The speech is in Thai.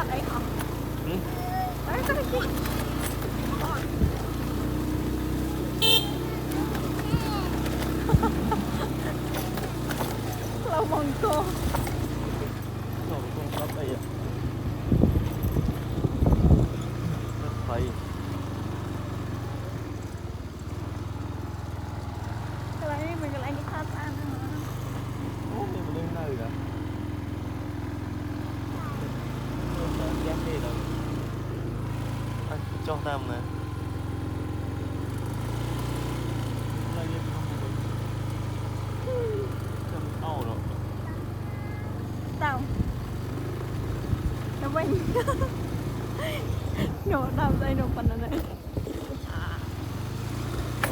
อดไอ้ของ หืม ไอ้ก็ได้กินทอดเรามองตัว เราต้องรับไปอ่ะรถไฟ อะไรนี่มันอะไรนี่คาดอ่านนะ โอ้ยมันเล่นได้เลยนะแยกได้แล้วอ่ะจ้องตามนะอะไรเงี้ยทำอะไรจำเอาหรอก เต่าแล้วเว้ยหนูดำใจหนูปันนั้นเลย